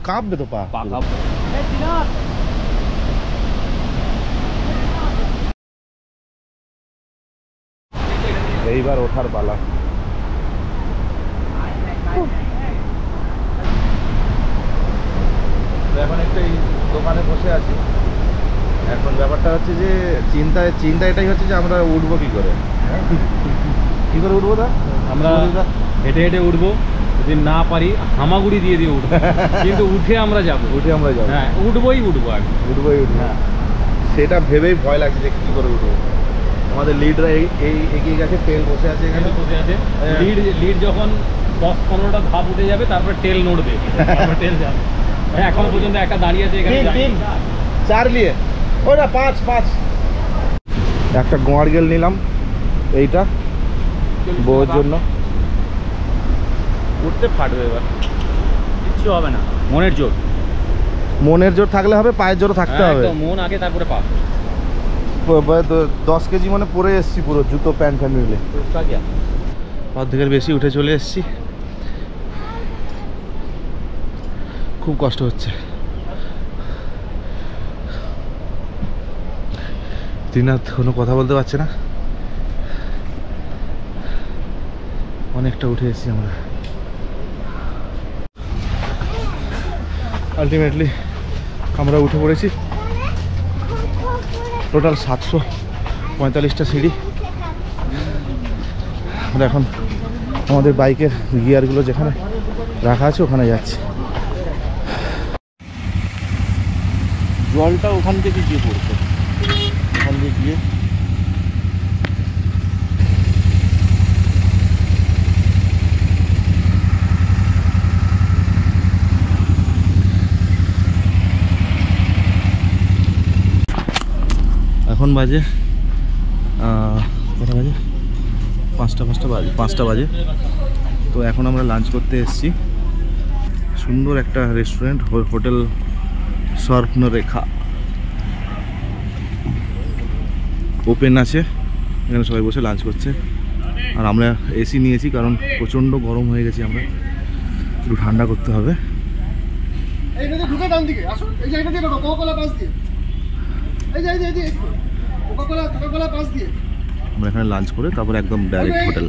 কাঁপবে তো পা কাঁপবে। এইবার ওঠার পালা। এখন একটা এই দোকানে বসে আছি। এখন ব্যাপারটা হচ্ছে যে চিন্তা এটাই হচ্ছে যে আমরা উঠবো কি করে, কি করে উঠবো? দা আমরা হেঁটে হেঁটে উঠবো, যদি না পারি হামাগুড়ি দিয়ে দিয়ে উঠবো, কিন্তু উঠে আমরা যাবো। হ্যাঁ, উঠবোই আগে। হ্যাঁ, সেটা ভেবেই ভয় লাগছে যে কী করে উঠবো। আমাদের লিডরা এই এগিয়ে গেছে, তেল বসে আছে এখানে বসে আছে। লিড যখন 10-15টা ধাপ উঠে যাবে তারপরে টেল নড়বে, তারপরে টেল যাবে। এখন পর্যন্ত একটা দাঁড়িয়ে আছে এখানে, 4 নিয়ে ওটা 5 একটা গোয়ার গেল নিলাম, এইটা বউয়ের জন্য। উঠতে ফাটবে, এবার কিচ্ছু হবে না। মনের জোর থাকলে হবে, পায়ের জোরও থাকতে হবে। মন আগে, তারপরে পা। 10 কেজি মানে পরে এসছি পুরো, জুতো প্যান্ট মিলে অর্ধেকের বেশি উঠে চলে এসছি। খুব কষ্ট হচ্ছে। ত্রিনাথ কোনো কথা বলতে পারছে না, অনেকটা উঠে এসেছি আমরা। আলটিমেটলি আমরা উঠে পড়েছি। টোটাল 745টা সিঁড়ি। আমরা এখন আমাদের বাইকের গিয়ারগুলো যেখানে রাখা আছে ওখানে যাচ্ছি। জলটা ওখান থেকে গিয়ে পড়ছে, ওখান দিয়ে গিয়ে এখন বাজে কটা বাজে? 5টা বাজে। তো এখন আমরা লাঞ্চ করতে এসেছি। সুন্দর একটা রেস্টুরেন্ট, হোটেল স্বর্ণরেখা, ওপেন আছে, এখানে সবাই বসে লাঞ্চ করছে। আর আমরা এসি নিয়েছি কারণ প্রচণ্ড গরম হয়ে গেছি, আমরা একটু ঠান্ডা করতে হবে। আমরা এখানে লাঞ্চ করে তারপর একদম ডাইরেক্ট হোটেল।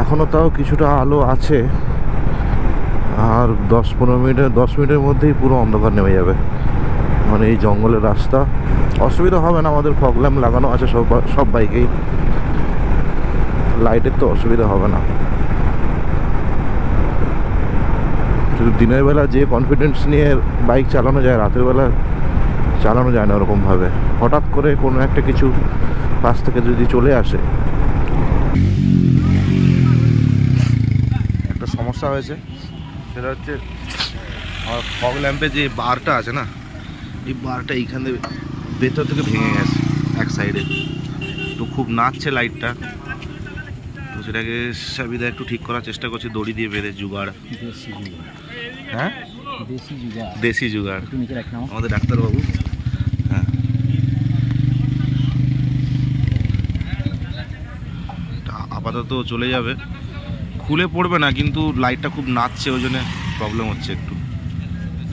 এখনও তাও কিছুটা আলো আছে, আর 10 মিনিটের মধ্যেই পুরো অন্ধকার নেমে যাবে। মানে এই জঙ্গলের রাস্তা, অসুবিধা হবে না, আমাদের ফগ ল্যাম্প লাগানো আছে সব বাইকেই, লাইটের তো অসুবিধা হবে না। শুধু দিনের বেলা যে কনফিডেন্স নিয়ে বাইক চালানো যায়, রাতের বেলা চালানো যায় না ওরকমভাবে। হঠাৎ করে কোনো একটা কিছু পাশ থেকে যদি চলে আসে। একটা সমস্যা হয়েছে, সেটা হচ্ছে আমার ফগ ল্যাম্পে যে বারটা আছে না, এই বারটা এইখানে ভেতর থেকে ভেঙে গেছে এক সাইডে, তো খুব নাচছে লাইটটা। তো সেটাকে সাবিদা একটু ঠিক করার চেষ্টা করছে, দড়ি দিয়ে বেঁধে জুগাড়। হ্যাঁ, দেশি জুগাড় আমাদের ডাক্তারবাবু। হ্যাঁ, আপাতত চলে যাবে, খুলে পড়বে না, কিন্তু লাইটটা খুব নাচছে, ওই জন্য প্রবলেম হচ্ছে একটু।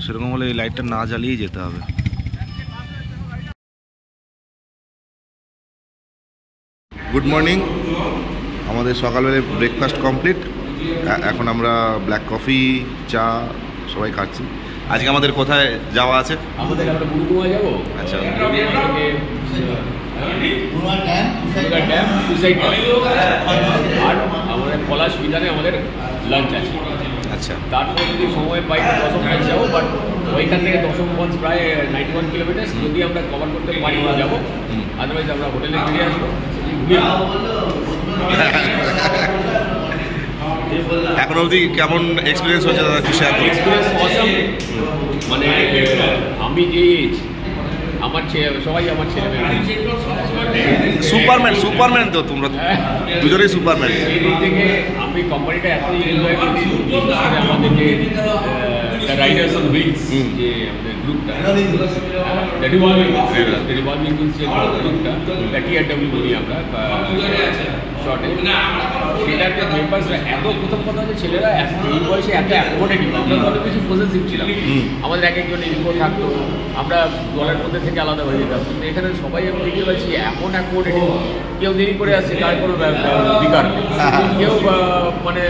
সেরকম হলে এই লাইটটা না জ্বালিয়েই যেতে হবে। গুড মর্নিং, আমাদের সকালবেলা ব্রেকফাস্ট কমপ্লিট। এখন আমরা ব্ল্যাক কফি, চা সবাই খাচ্ছি। আজকে আমাদের কোথায় যাওয়া আছে? আমাদের আমরা বুড়ুগুমা যাবো। আচ্ছা, আর আমাদের পলাশ বিধানে আমাদের লাঞ্চ আছে। আচ্ছা, তারপরে যদি সময় পাই দশমগঞ্জ যাবো, বাট ওইখান থেকে দশমগঞ্জ প্রায় 91 কিলোমিটার, যদি আমরা কভার করতে পারি যাবো, আদারওয়াইজ আমরা হোটেলে ফিরে আসবো। এখন অবধি কেমন এক্সপিরিয়েন্স হচ্ছে দাদা? Experience awesome. মানে আমি যে আমার সবাই আমার ছেলে সুপারম্যান তো তোমরা দুজনেই সুপারম্যান। এই দিক থেকে আমি কোম্পানিটা এত এনজয় করছি। আমাদের যে রাইডার্স অন হুইলস, যে আমাদের গ্রুপটা, রিভলভিং হুইলস যে গ্রুপটা, TRW বলি আমরা, শর্টে, সেটার যে মেম্বার্সরা এত, প্রথম কথা হচ্ছে ছেলেরা এই বয়সে এত অ্যাকোমোডেটিভ, আমরা তো অনেক কিছু পজিটিভ ছিলাম, আমাদের এক একজনের ইগো থাকতো, আমরা দলের মধ্যে থেকে আলাদা হয়ে যেতাম, কিন্তু এখানে সবাই আমি দেখতে পাচ্ছি এখন অ্যাকোমোডেটিভ। কেউ দেরি করে আসছে তার কোনো বিকার, কেউ মানে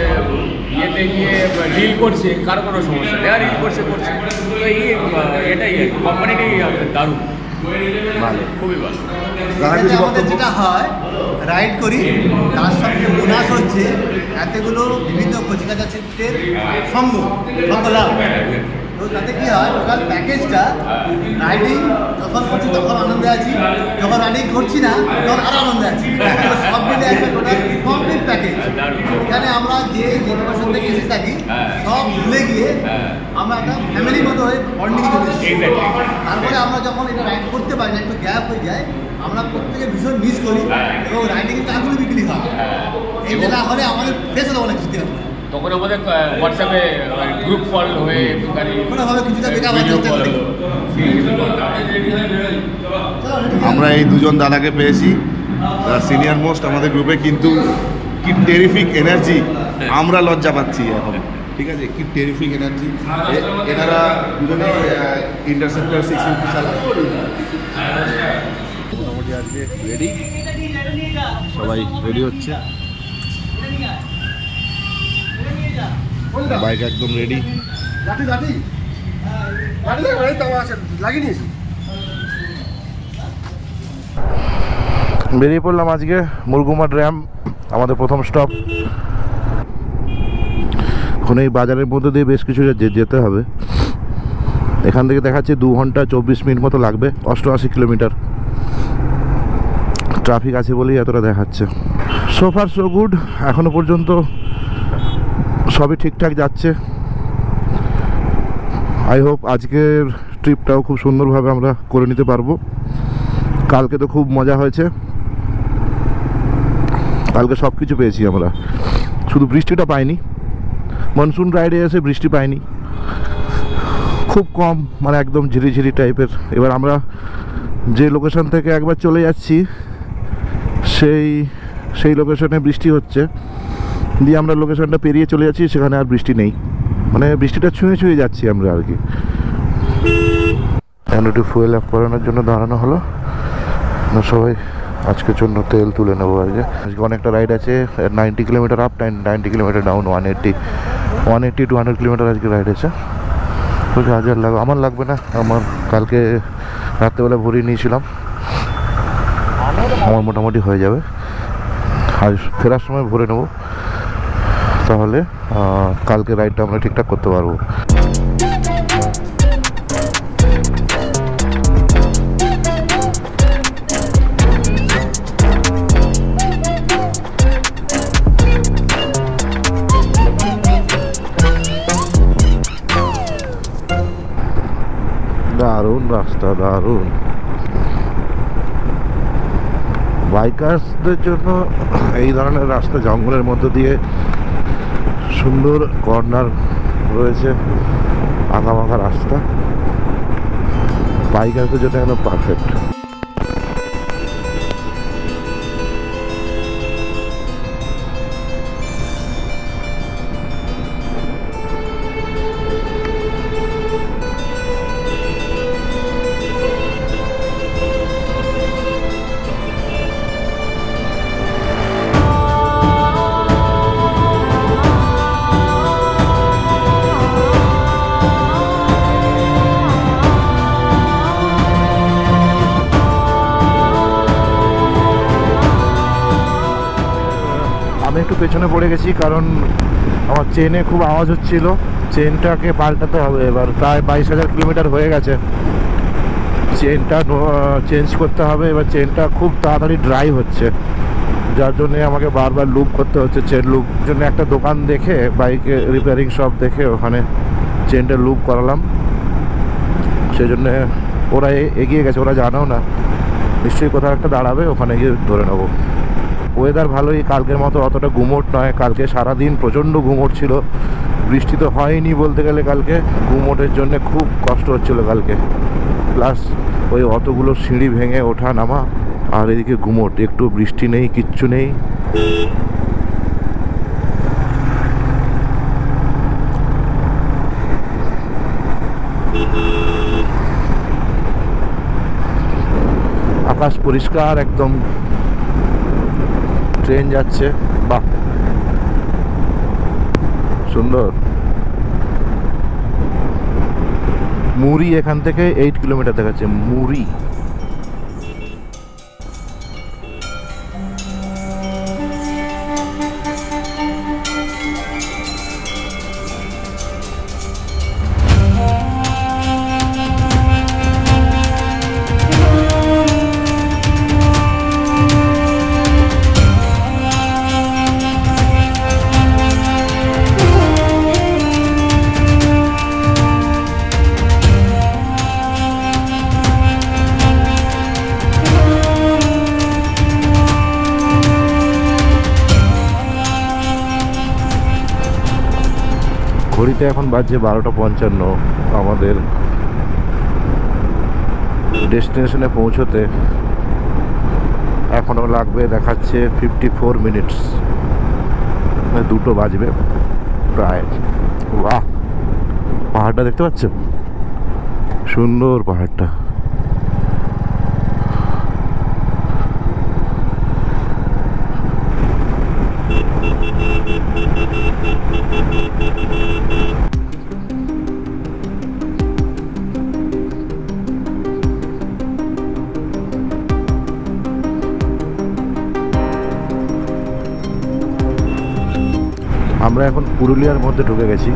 ইয়েতে গিয়ে ডিল করছে কারো কোনো সমস্যা নেই, আর ডিল করছে তো এই এটাই কোম্পানিটাই দারুণ, ভালো, খুবই ভালো। আমাদের যেটা হয় রাইড করি, তার সঙ্গে বোনাস হচ্ছে এতগুলো বিভিন্ন কচিকাচা ক্ষেত্রের সঙ্গ লাভ। তো তাতে কী হয়, টোটাল প্যাকেজটা রাইডিং যখন করছি তখন আনন্দে আছি, যখন রাইডিং করছি না তখন আরও আনন্দে আছি, সব মিলে একটা টোটাল কমপ্লিট প্যাকেজ। এখানে আমরা যে জেনারেশন থেকে এসে থাকি সব ভুলে গিয়ে আমরা একটা ফ্যামিলির মতো হয়ে বন্ডিং চলে এসেছি। তারপরে আমরা যখন এটা রাইড করতে পারি না, একটু গ্যাপ হয়ে যায়, আমরা প্রত্যেকে ভীষণ মিস করি এবং রাইডিং কাজগুলো বিক্রি হয়। এইটা না হলে আমাদের ফেসে তখন কিছুতে হবে, তখন আমাদের হোয়াটসঅ্যাপে গ্রুপ কল হয়ে কোনোভাবে কিছুটা বেকার চেষ্টা করি। আমরা এই দুজন দাদাকে পেয়েছি, সিনিয়র মোস্ট আমাদের গ্রুপে, কিন্তু কি টেরিফিক এনার্জি, আমরা লজ্জা পাচ্ছি এখন, ঠিক আছে, কি টেরিফিক এনার্জি। এনারা দুজনে ইন্টারসেপ্টর 650 চালায়, মোটামুটি আজকে রেডি, সবাই রেডি হচ্ছে, বাইক একদম রেডি। বেরিয়ে পড়লাম আজকে মুরগুমা ড্যাম, আমাদের প্রথম স্টপ। এখন এই বাজারের মধ্যে দিয়ে বেশ কিছু যেতে হবে, এখান থেকে দেখাচ্ছে 2 ঘন্টা 24 মিনিট মতো লাগবে, 88 কিলোমিটার। ট্রাফিক আছে বলেই এতটা দেখাচ্ছে। সো ফার সো গুড, এখনো পর্যন্ত সবই ঠিকঠাক যাচ্ছে। আই হোপ আজকের ট্রিপটাও খুব সুন্দরভাবে আমরা করে নিতে পারবো। কালকে তো খুব মজা হয়েছে, কালকে সব কিছু পেয়েছি আমরা, শুধু বৃষ্টিটা পাইনি। মনসুন রাইডে এসে বৃষ্টি পাইনি, খুব কম, মানে একদম ঝিরিঝিরি টাইপের। এবার আমরা যে লোকেশন থেকে একবার চলে যাচ্ছি সেই লোকেশনে বৃষ্টি হচ্ছে, দিয়ে আমরা লোকেশনটা পেরিয়ে চলে যাচ্ছি, সেখানে আর বৃষ্টি নেই, মানে বৃষ্টিটা ছুঁয়ে ছুঁয়ে যাচ্ছি আমরা আর কি। এখন একটু ফুয়েল আপ করানোর জন্য দাঁড়ানো হলো, সবাই আজকের জন্য তেল তুলে নেবো। আজকে অনেকটা রাইড আছে, 90 kilometre up, 90 kilometre down, 180 to 100 kilometre আজকে রাইড আছে। তো হাজার লাগবে, আমার লাগবে না, আমার কালকে রাত্রেবেলা ভরিয়ে নিয়েছিলাম, আমার মোটামুটি হয়ে যাবে। আজ ফেরার সময় ভরে নেব, তাহলে কালকে রাইডটা আমরা ঠিকঠাক করতে পারবো। দারুণ রাস্তা, দারুণ। বাইকার্সদের জন্য এই ধরনের রাস্তা, জঙ্গলের মধ্য দিয়ে সুন্দর কর্নার রয়েছে, আঁকা বাঁকা রাস্তা, বাইকারদের জন্য একদম পারফেক্ট। আমি একটু পেছনে পড়ে গেছি, কারণ আমার চেনে খুব আওয়াজ হচ্ছিল, চেনটাকে পাল্টাতে হবে। এবার প্রায় 22,000 কিলোমিটার হয়ে গেছে, চেনটা চেঞ্জ করতে হবে। এবার চেনটা খুব তাড়াতাড়ি ড্রাই হচ্ছে, যার জন্যে আমাকে বারবার লুপ করতে হচ্ছে। চেন লুপ জন্য একটা দোকান দেখে, বাইকে রিপেয়ারিং শপ দেখে ওখানে চেনটা লুপ করালাম। সেই জন্যে ওরা এগিয়ে গেছে, ওরা জানেও না, নিশ্চয়ই কোথাও একটা দাঁড়াবে, ওখানে গিয়ে ধরে নেবো। ওয়েদার ভালোই, কালকের মতো অতটা গুমোট নয়। কালকে সারাদিন প্রচণ্ড গুমোট ছিল, বৃষ্টি তো হয়নি বলতে গেলে। কালকে গুমোটের জন্য খুব কষ্ট হচ্ছিল কালকে, প্লাস ওই অতগুলো সিঁড়ি ভেঙে ওঠা নামা, আর এদিকে গুমোট, একটু বৃষ্টি নেই, কিচ্ছু নেই। আকাশ পরিষ্কার একদম, ট্রেন যাচ্ছে, বাহ সুন্দর। মুড়ি এখান থেকে 8 কিলোমিটার দেখাচ্ছে, মুড়ি। ঘড়িতে এখন বাজছে 12:55। আমাদের ডেস্টিনেশনে পৌঁছতে এখনও লাগবে, দেখাচ্ছে 54 মিনিটস, 2টো বাজবে প্রায়। বাহ, পাহাড়টা দেখতে পাচ্ছ, সুন্দর পাহাড়টা। আমরা এখন পুরুলিয়ার মধ্যে ঢুকে গেছি।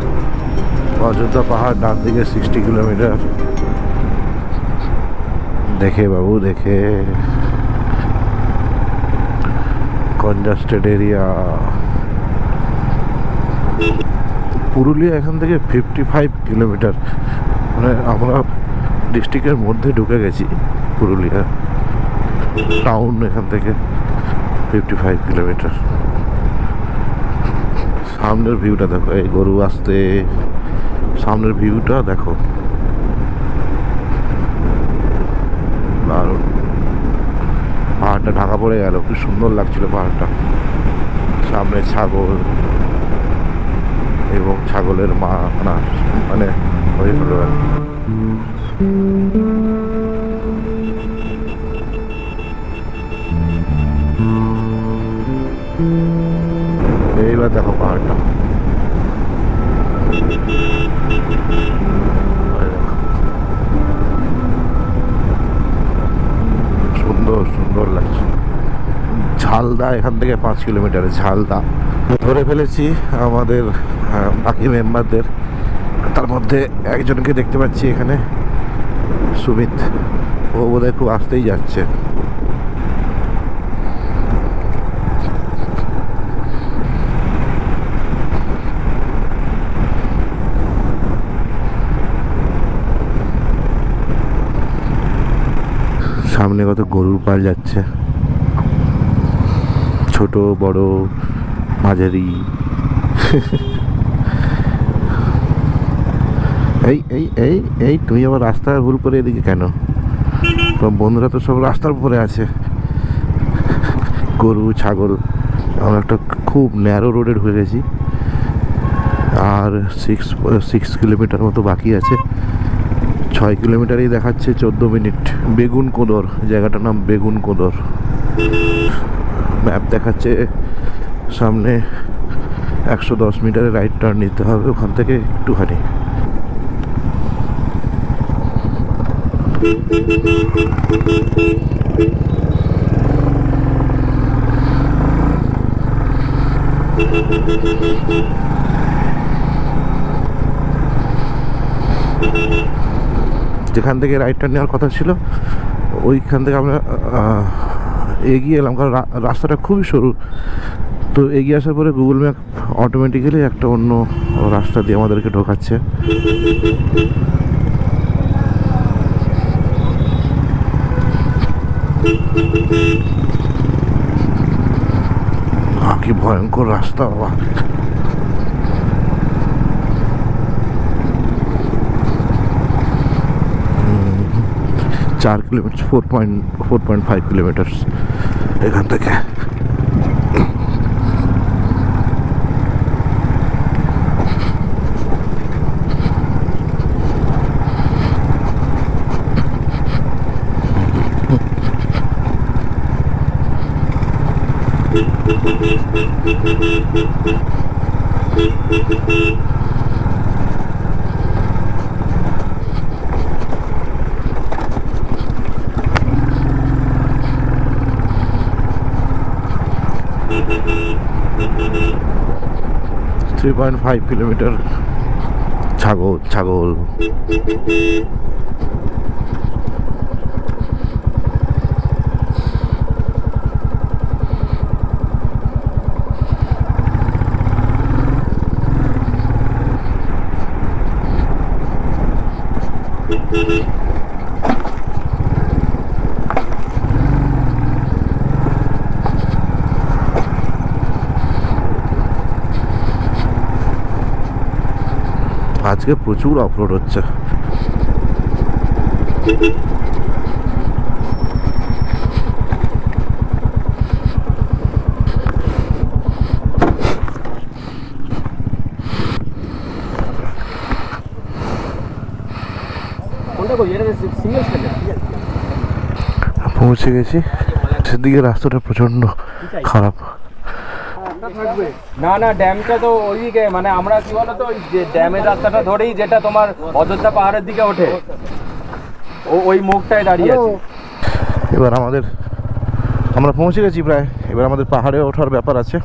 অযোধ্যা পাহাড় ডান দিকে 60 কিলোমিটার। দেখে বাবু দেখে, কনজাস্টেড এরিয়া। পুরুলিয়া এখান থেকে 55 কিলোমিটার, মানে আমরা ডিস্ট্রিক্টের মধ্যে ঢুকে গেছি। পুরুলিয়া টাউন এখান থেকে 55 কিলোমিটার। সামনের ভিউটা দেখো, এই গরু আসতে, সামনের ভিউটা দেখো, দারুণ। পাহাড়টা ঢাকা পড়ে গেল, খুব সুন্দর লাগছিল পাহাড়টা। সামনে ছাগল এবং ছাগলের মা, না মানে ওই হলো এইবার দেখো পাহাড়টা, সুন্দর সুন্দর লাগছে। ঝালদা এখান থেকে 5 কিলোমিটার। ঝালদা ধরে ফেলেছি আমাদের বাকি মেম্বারদের, তার মধ্যে একজনকে দেখতে পাচ্ছি এখানে, সুমিত। ও বোধহয় খুব আসতেই যাচ্ছে। সামনে কত গরুর পাল যাচ্ছে, ছোট বড় মাঝারি। এই এই এই এই তুমি আবার রাস্তা ভুল করে এদিকে কেন? তোমার বন্ধুরা তো সব রাস্তার উপরে আছে। গরু ছাগল। আমরা একটা খুব ন্যারো রোডে ঢুকে গেছি, আর 6 কিলোমিটার মতো বাকি আছে। 6 কিলোমিটারই দেখাচ্ছে 14 মিনিট। বেগুন কোদর, জায়গাটার নাম বেগুন কোদর। ম্যাপ দেখাচ্ছে সামনে 110 মিটারের রাইট টার্ন নিতে হবে ওখান থেকে একটুখানি। যেখান থেকে রাইট টার্ন নেওয়ার কথা ছিল ওইখান থেকে আমরা এগিয়ে এলাম, কারণ রাস্তাটা খুবই সরু। তো এগিয়ে আসার পরে গুগল ম্যাপ অটোমেটিক্যালি একটা অন্য রাস্তা দিয়ে আমাদেরকে ঢোকাচ্ছে। কি ভয়ঙ্কর রাস্তা বাবা। 4 কিলোমিটার 4.5 কিলোমিটার এখান থেকে। Three 3.5 কিলোমিটার ছাগল। আজকে প্রচুর অফরোড হচ্ছে। পৌঁছে গেছি, সেদিকে রাস্তাটা প্রচন্ড খারাপ। না না, ড্যামটা তো ওইদিকে, মানে আমরা কি বলতো ওই যে ড্যামের রাস্তাটা ধরেই যেটা তোমার অযোধ্যা পাহাড়ের দিকে ওঠে, ওই মুখটায় দাঁড়িয়ে আছি। এবার আমরা পৌঁছে গেছি প্রায়। এবার আমাদের পাহাড়ে ওঠার ব্যাপার আছে,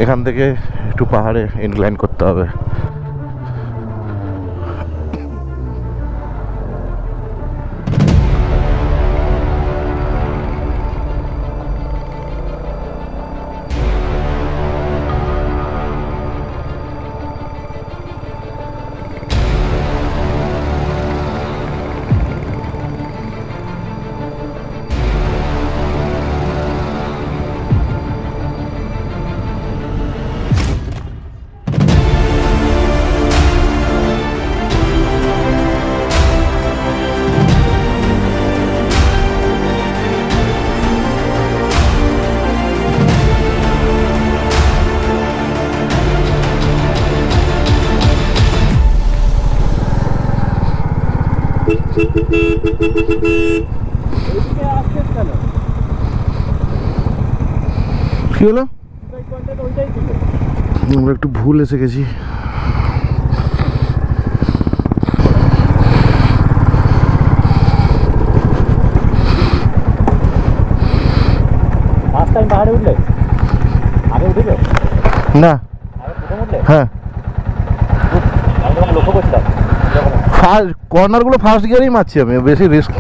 এখান থেকে একটু পাহাড়ে ইনক্লাইন করতে হবে। কি হলো? আমরা একটু ভুল এসে গেছি। পাহাড়ে উঠলে আগে উঠেছো না? হ্যাঁ, লক্ষ্য করছিলাম কর্নারগুলো ফার্স্ট গিয়ারেই মারছি আমি, বেশি রিস্ক।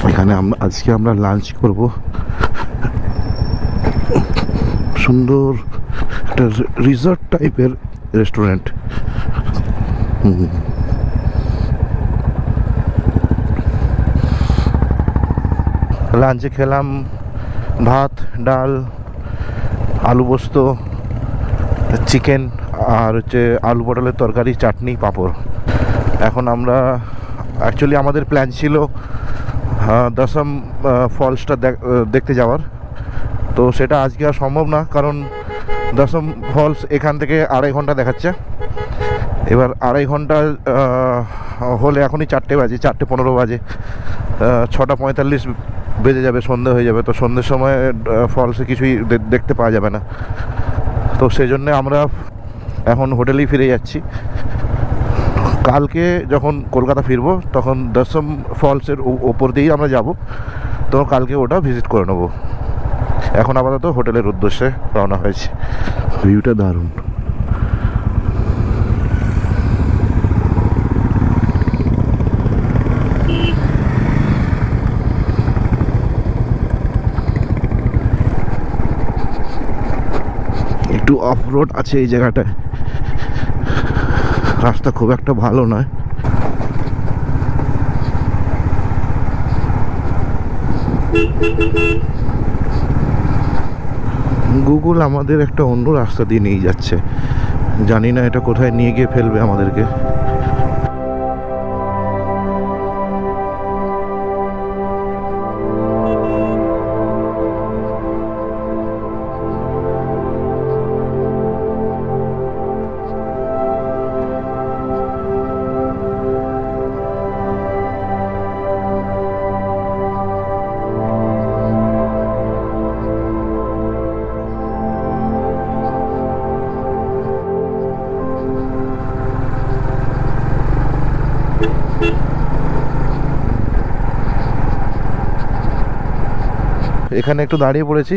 এখানে আজকে আমরা লাঞ্চ করব। সুন্দর একটা রিসর্ট টাইপের রেস্টুরেন্ট। লাঞ্চে খেলাম ভাত, ডাল, আলু পোস্ত, চিকেন আর হচ্ছে আলু পটলের তরকারি, চাটনি, পাঁপড়। এখন আমরা অ্যাকচুয়ালি আমাদের প্ল্যান ছিল দশম ফলসটা দেখতে যাওয়ার, তো সেটা আজকে আর সম্ভব না, কারণ দশম ফলস এখান থেকে 2.5 ঘন্টা দেখাচ্ছে। এবার 2.5 ঘন্টা হলে এখনই 4টে বাজে, 4:15 বাজে, 6:45 বেজে যাবে, সন্ধে হয়ে যাবে। তো সন্ধ্যের সময় ফলসে কিছুই দেখতে পাওয়া যাবে না। তো সেই জন্যে আমরা এখন হোটেলেই ফিরে যাচ্ছি। কালকে যখন কলকাতা ফিরবো তখন দশম ফলসের ওপর দিয়েই আমরা যাব, তো কালকে ওটা ভিজিট করে নেবো। এখন আপাতত হোটেলের উদ্দেশ্যে রওনা হয়েছে। ভিউটা দারুণ। একটু অফ রোড আছে এই জায়গাটায়, রাস্তা খুব একটা ভালো নয়। গুগল আমাদের একটা অন্য রাস্তা দিয়ে নিয়ে যাচ্ছে, জানি না এটা কোথায় নিয়ে গিয়ে ফেলবে আমাদেরকে। এখানে একটু দাঁড়িয়ে পড়েছি,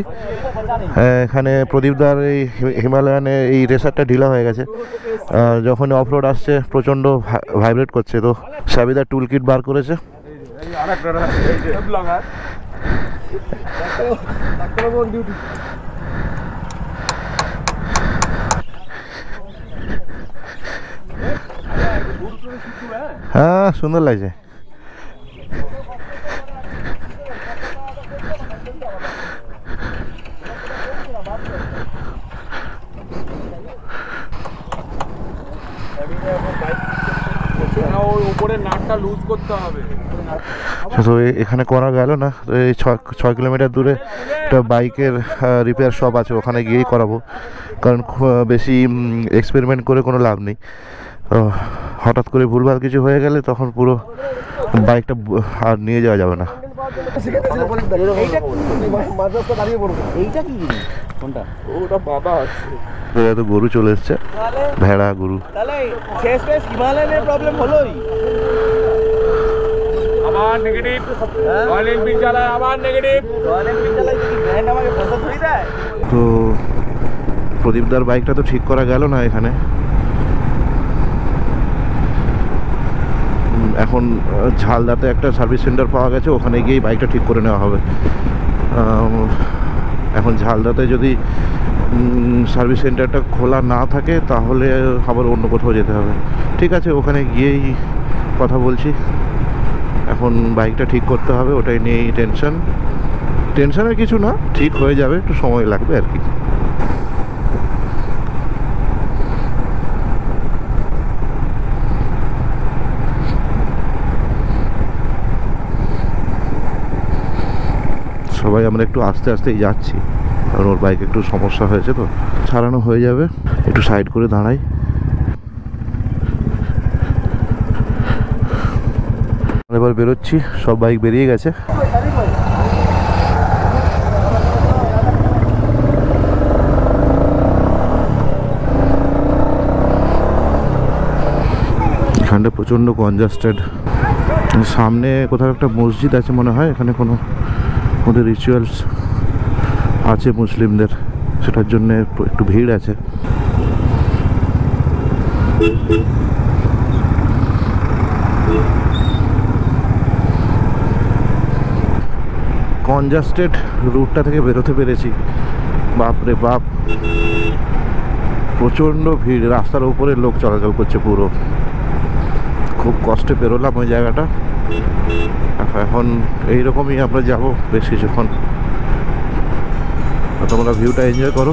এখানে প্রদীপদার এই হিমালয়ানে এই রেসারটা ঢিলা হয়ে গেছে, যখন অফ রোড আসছে প্রচণ্ড ভাইব্রেট করছে, তো সাবিদার টুল কিট বার করেছে। হ্যাঁ সুন্দর লাগছে। তো এখানে করা গেল না, তো এই 6 কিলোমিটার দূরে একটা বাইকের রিপেয়ার শপ আছে, ওখানে গিয়েই করাবো, কারণ বেশি এক্সপেরিমেন্ট করে কোনো লাভ নেই। হঠাৎ করে ভুলভাল কিছু হয়ে গেলে তখন পুরো বাইকটা আর নিয়ে যাওয়া যাবে না। তো গরু চলে এসছে, ভেড়া গরু। তো প্রদীপদার বাইকটা তো ঠিক করা গেল না এখানে, এখন ঝালদাতে একটা সার্ভিস সেন্টার পাওয়া গেছে, ওখানে গিয়েই বাইকটা ঠিক করে নেওয়া হবে। এখন ঝালদাতে যদি সার্ভিস সেন্টারটা খোলা না থাকে তাহলে আবার অন্য কোথাও যেতে হবে। ঠিক আছে, ওখানে গিয়েই কথা বলছি। এখন বাইকটা ঠিক করতে হবে, ওটাই নিয়েই টেনশনের কিছু না, ঠিক হয়ে যাবে, একটু সময় লাগবে আর কি। সবাই আমরা একটু আস্তে আস্তেই যাচ্ছি, কারণ ওর বাইক একটু সমস্যা হয়েছে, তো ছাড়ানো হয়ে যাবে। একটু সাইড করে দাঁড়াই। এবার বেরোচ্ছি, সব বাইক বেরিয়ে গেছে। এখানটা প্রচণ্ড কনজাস্টেড। সামনে কোথাও একটা মসজিদ আছে মনে হয়, এখানে কোনো ওদের রিচুয়ালস আছে মুসলিমদের, সেটার জন্য একটু ভিড় আছে। কনজাস্টেড রুটটা থেকে বেরোতে পেরেছি, বাপরে বাপ, প্রচণ্ড ভিড়, রাস্তার উপরে লোক চলাচল করছে পুরো, খুব কষ্টে পেরোলাম ওই জায়গাটা। এখন এইরকমই আমরা যাব বেশ কিছুক্ষণ, তোমরা ভিউটা এনজয় করো।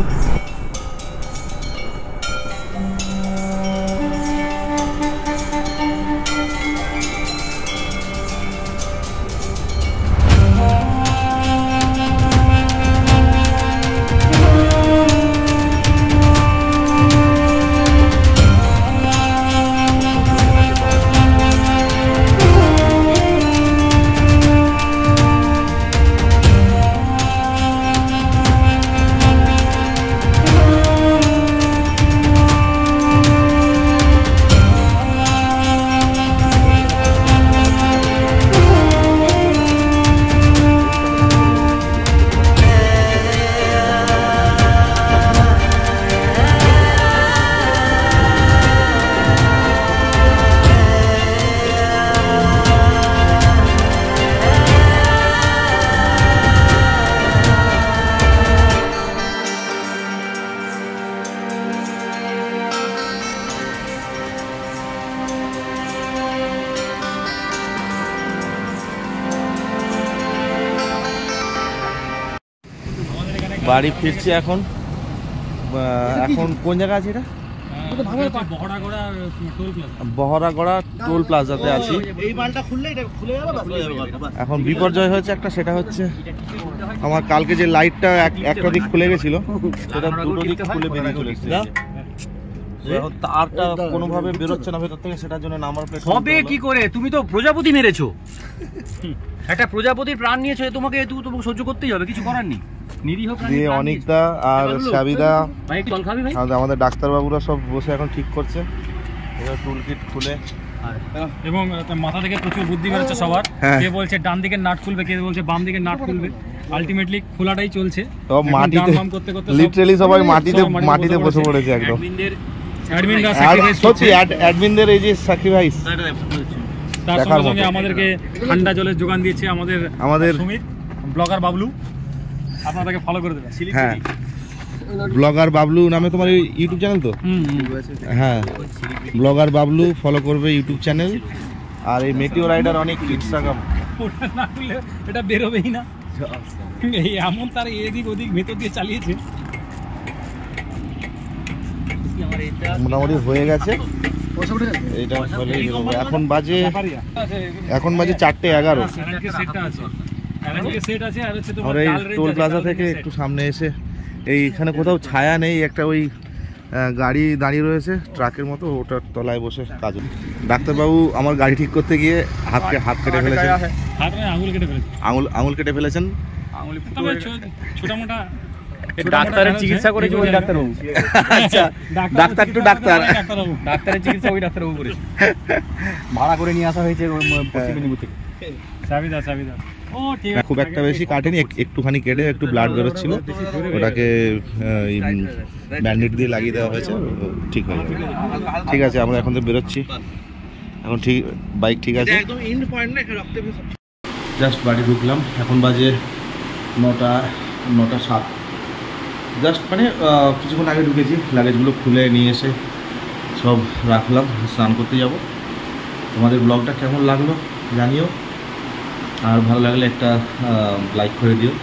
বাড়ি ফিরছি এখন। এখন কোন জায়গা আছে এটা? বহরাগড়া টোল প্লাজাতে আছি। এখন বিপর্যয় হয়েছে একটা, সেটা হচ্ছে আমার কালকে যে লাইটটা একটা দিক খুলে গেছিল সেটা দুটো দিক খুলে বেরিয়ে চলে এসেছে। তারটা কোনোভাবে বেরোচ্ছে না ভেতর থেকে, সেটার জন্য নাম্বার প্লেট হবে কি করে? তুমি তো প্রজাপতি মেরেছো, একটা প্রজাপতির প্রাণ নিয়েছো, তোমাকে সহ্য করতেই হবে, কিছু করার নেই। নিরীহ প্রাণী অনিকদা আর সাবিদা ভাই জল খাবি ভাই? আমাদের ডাক্তারবাবুরা সব বসে এখন ঠিক করছে এবার টুল কিট খুলে। এবং মাথা থেকে প্রচুর বুদ্ধি বেরোচ্ছে সবার। কে বলছে ডান দিকের নাট খুলবে, কে বলছে বাম দিকের নাট খুলবে। আলটিমেটলি খোলাটাই চলছে। তো মাটিতে লিটারালি সবাই মাটিতে বসে পড়েছে একদম। সত্যি অ্যাডমিনদের এই যে স্যাক্রিফাইস। তার সঙ্গে সঙ্গে আমাদেরকে ঠান্ডা জলের যোগান দিয়েছে আমাদের সুমিত ব্লগার বাবলু। আপনারা তাকে ফলো করে দেবেন। হ্যাঁ, ব্লগার বাবলু নামে তোমার ইউটিউব চ্যানেল তো? হ্যাঁ, ব্লগার বাবলু ফলো করবে ইউটিউব চ্যানেল। আর এই মেটিও রাইডার অনেক ইনস্টাগ্রাম। না করলে এটা বেরোবেই না, এই এমন তার এদিক ওদিক ভেতর দিয়ে চালিয়েছে। মোটামুটি হয়ে গেছে এইটা। এখন বাজে 4:11। আমরা এই টোল প্লাজা থেকে একটু সামনে এসে এইখানে কোথাও ছায়া নেই, একটা ওই গাড়ি দাঁড়িয়ে রয়েছে ট্রাকের মতো, ওটার তলায় বসে কাজ। ডাক্তারবাবু আমার গাড়ি ঠিক করতে গিয়ে হাত কেটে ফেলেছেন, আঙুল কেটে ফেলেছেন। ছোটমোটা ডাক্তারের চিকিৎসা করেছে ওই ডাক্তারবাবু। আচ্ছা, ডাক্তার টু ডাক্তার, ডাক্তারের চিকিৎসা ওই ডাক্তারবাবু করেছে, ভাড়া করে নিয়ে আসা হয়েছে পশ্চিম মেদিনীপুর থেকে। সাবিদা খুব একটা বেশি কাটেনি, একটুখানি কেটে একটু ব্লাড বেরোচ্ছিল, ওটাকে ব্যান্ডেড দিয়ে লাগিয়ে দেওয়া হয়েছে, ঠিক হয়ে যাবে। ঠিক আছে, আমরা এখন তো বেরোচ্ছি, এখন ঠিক বাইক ঠিক আছে। জাস্ট বাড়ি ঢুকলাম, এখন বাজে 9:07। জাস্ট মানে কিছুক্ষণ আগে ঢুকেছি, লাগেজগুলো খুলে নিয়ে এসে সব রাখলাম, স্নান করতে যাব। তোমাদের ব্লগটা কেমন লাগলো জানিও, আর ভালো লাগলে একটা লাইক করে দিও,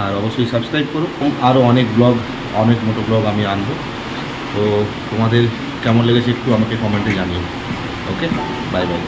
আর অবশ্যই সাবস্ক্রাইব করো। আরও অনেক মোটো ব্লগ আমি আনবো, তো তোমাদের কেমন লেগেছে একটু আমাকে কমেন্টে জানিও। ওকে, বাই বাই।